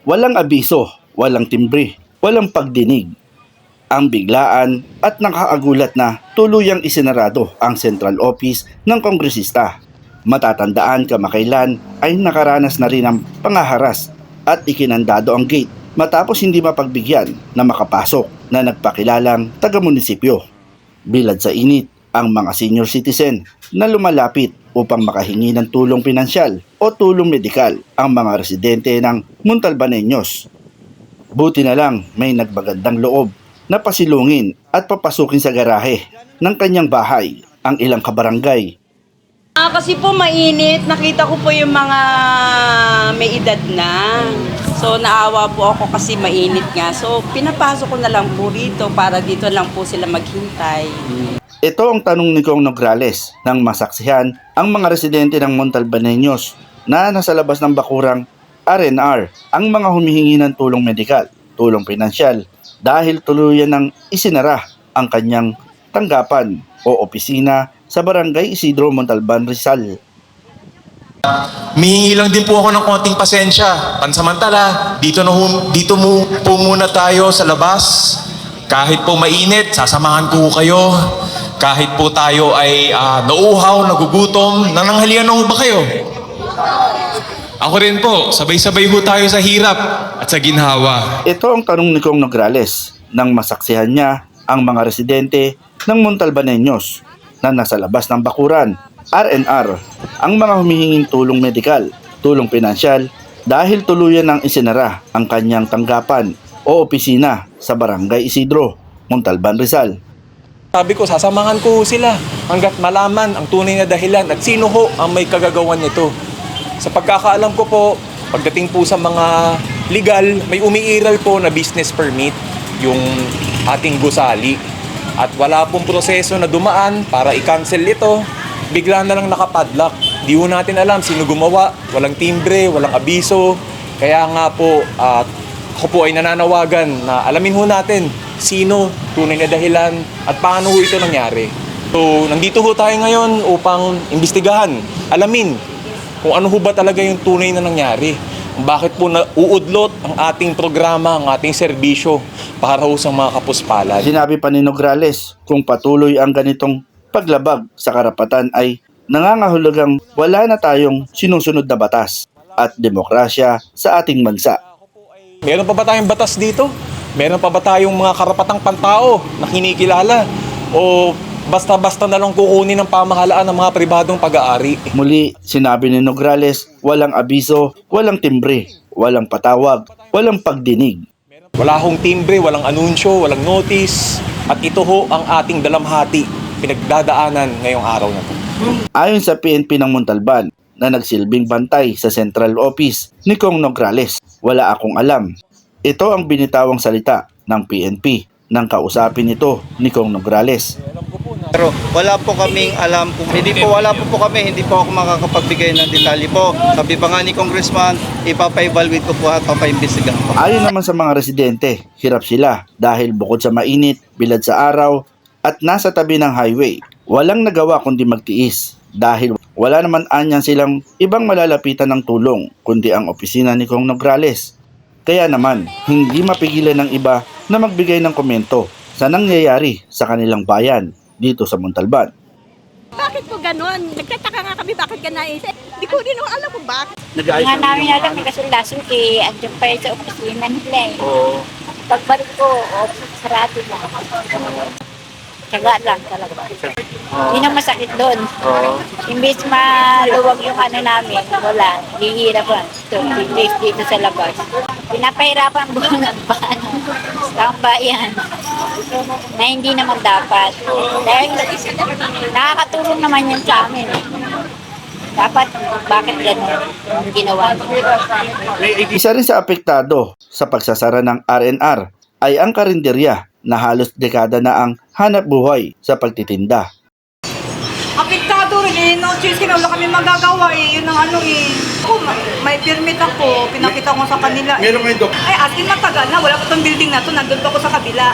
Walang abiso, walang timbre, walang pagdinig. Ang biglaan at nakaagulat na tuluyang isinarado ang central office ng kongresista. Matatandaan kamakailan ay nakaranas na rin ang pangaharas at ikinandado ang gate matapos hindi mapagbigyan na makapasok na nagpakilalang taga-munisipyo. Bilad sa init ang mga senior citizen na lumalapit upang makahingi ng tulong pinansyal o tulong medikal ang mga residente ng Montalbaneños. Buti na lang may nagbagandang loob na pasilungin at papasukin sa garahe ng kanyang bahay ang ilang kabarangay. Kasi po mainit, nakita ko po yung mga may edad na. So naawa po ako kasi mainit nga. So pinapasok ko na lang po rito para dito lang po sila maghintay. Ito ang tanong ni Kong Nograles nang masaksihan ang mga residente ng Montalbaneños na nasa labas ng bakurang R&R ang mga humihingi ng tulong medikal, tulong pinansyal dahil tuluyan ng isinara ang kanyang tanggapan o opisina sa Barangay Isidro Montalban, Rizal. Mihingi lang din po ako ng konting pasensya. Pansamantala, dito po muna tayo sa labas. Kahit po mainit, sasamahan ko kayo. Kahit po tayo ay nauuhaw, nagugutom, nananghalian na ho ba kayo? Ako rin po, sabay-sabay ho tayo sa hirap at sa ginhawa. Ito ang tanong ni Kong Nograles nang masaksihan niya ang mga residente ng Montalbaneños na nasa labas ng bakuran, R&R, ang mga humihinging tulong medikal, tulong pinansyal dahil tuluyan ng isinara ang kanyang tanggapan o opisina sa Barangay Isidro, Montalban, Rizal. Sabi ko, sasamahan ko sila hanggat malaman ang tunay na dahilan at sino ho ang may kagagawan nito. Sa pagkakaalam ko po, pagdating po sa mga legal, may umiiral po na business permit yung ating gusali. At wala pong proseso na dumaan para i-cancel ito, bigla na lang nakapadlock. Di ho natin alam sino gumawa, walang timbre, walang abiso. Kaya nga po, ako po ay nananawagan na alamin ho natin sino, tunay na dahilan, at paano ho ito nangyari. So, nandito ho tayo ngayon upang imbestigahan, alamin kung ano ho ba talaga yung tunay na nangyari. Bakit po nauudlot ang ating programa, ang ating serbisyo para ho sa mga kapuspalad. Sinabi pa ni Nograles kung patuloy ang ganitong paglabag sa karapatan ay nangangahulugang wala na tayong sinusunod na batas at demokrasya sa ating bansa. Meron pa ba tayong batas dito? Meron pa ba tayong mga karapatang pantao na kinikilala? O basta-basta na lang kukunin ng pamahalaan ng mga pribadong pag-aari? Muli, sinabi ni Nograles, walang abiso, walang timbre, walang patawag, walang pagdinig. Wala hong timbre, walang anunsyo, walang notice. At ito ho ang ating dalamhati, pinagdadaanan ngayong araw na to. Ayon sa PNP ng Montalban na nagsilbing bantay sa central office ni Kong Nograles, wala akong alam. Ito ang binitawang salita ng PNP nang kausapin ito ni Kong Nograles. Pero wala po kaming alam kung hindi po hindi po ako makakapagbigay ng detalye po. Sabi pa nga ni Congressman, ipapa-evaluate ko po at papaimbestigahan po. Ayon naman sa mga residente, hirap sila dahil bukod sa mainit, bilad sa araw at nasa tabi ng highway, walang nagawa kundi magtiis dahil wala naman anyan silang ibang malalapitan ng tulong kundi ang opisina ni Kong Nograles. Kaya naman, hindi mapigilan ng iba na magbigay ng komento sa nangyayari sa kanilang bayan dito sa Montalban. Bakit po ganon? Nagtataka nga kami bakit ganun. Hindi ko rin alam kung bakit. Nga namin alam kasi last week andyan pa yun sa opisina nila eh. Oo. Pagbalik ko, sarado na. Tsaga lang talaga. Yun ang masakit doon. Imbis maluwag yung ano namin, wala. Hihirap lang. So, dito sa labas. Pinapahirapan buong ang bayan na hindi naman dapat. Dahil nakakatulong naman yun sa amin. Dapat, bakit gano'n ang ginawa niyo? Isa rin sa apektado sa pagsasara ng R&R ay ang karinderya na halos dekada na ang hanap buhay sa pagtitinda. Apektado rin eh. No choice wala kami magagawa eh. Yun ang ano eh. Ako, may permit ako. Pinakita ko sa kanila. Meron kayo, Dok? Ay, as in matagal na. Wala pa itong building na to. Nandun pa ako sa kabila.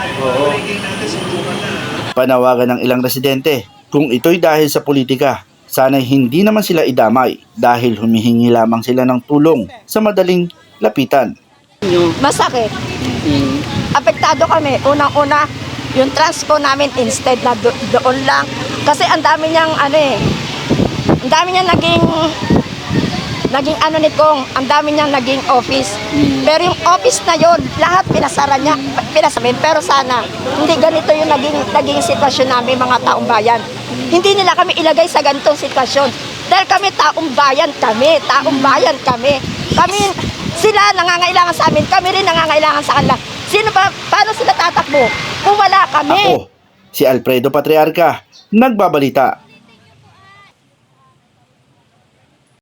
Panawagan ng ilang residente kung ito'y dahil sa politika. Sana'y hindi naman sila idamay dahil humihingi lamang sila ng tulong sa madaling lapitan. Masakit. Apektado kami. Unang-una, yung transpo namin instead na doon lang. Kasi ang dami niyang ang dami niyang naging ang dami niyang naging office. Pero yung office na yon, lahat pinasara niya, pinasamin. Pero sana, hindi ganito yung naging sitwasyon namin mga taong bayan. Hindi nila kami ilagay sa ganitong sitwasyon. Dahil kami taong bayan kami. Kami, sila nangangailangan sa amin, kami rin nangangailangan sa kanila. Paano sila tatakbo kung wala kami? Ako, si Alfredo Patriarca, nagbabalita